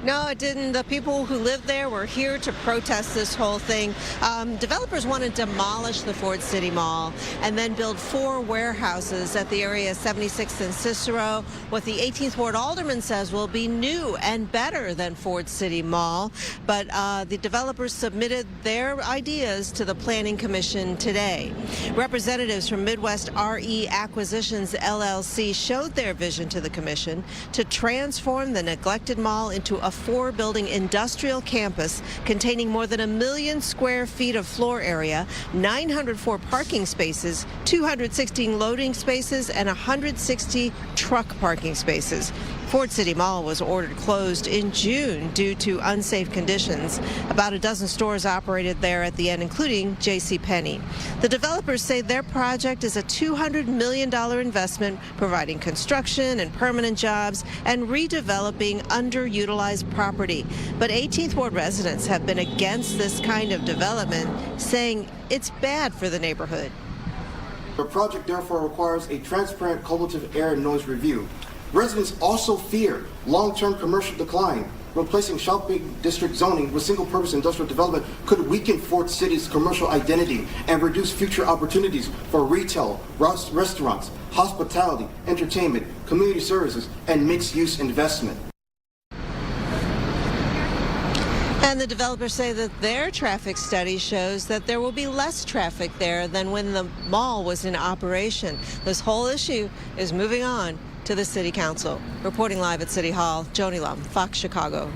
No, it didn't. The people who live there were here to protest this whole thing. Developers want to demolish the Ford City Mall and then build 4 warehouses at the area 76th and Cicero. What the 18th Ward alderman says will be new and better than Ford City Mall. But the developers submitted their ideas to the Planning Commission today. Representatives from Midwest RE Acquisitions LLC showed their vision to the commission to transform the neglected mall into a 4-building industrial campus containing more than 1 million square feet of floor area, 904 parking spaces, 216 loading spaces, and 160 truck parking spaces. Ford City Mall was ordered closed in June due to unsafe conditions. About a dozen stores operated there at the end, including JCPenney. The developers say their project is a $200 million investment, providing construction and permanent jobs and redeveloping underutilized property. But 18th Ward residents have been against this kind of development, saying it's bad for the neighborhood. The project therefore requires a transparent cumulative air and noise review. Residents also fear long-term commercial decline. Replacing shopping district zoning with single-purpose industrial development could weaken Ford City's commercial identity and reduce future opportunities for retail, restaurants, hospitality, entertainment, community services, and mixed-use investment. And the developers say that their traffic study shows that there will be less traffic there than when the mall was in operation. This whole issue is moving on to the City Council. Reporting live at City Hall, Joni Lum, Fox Chicago.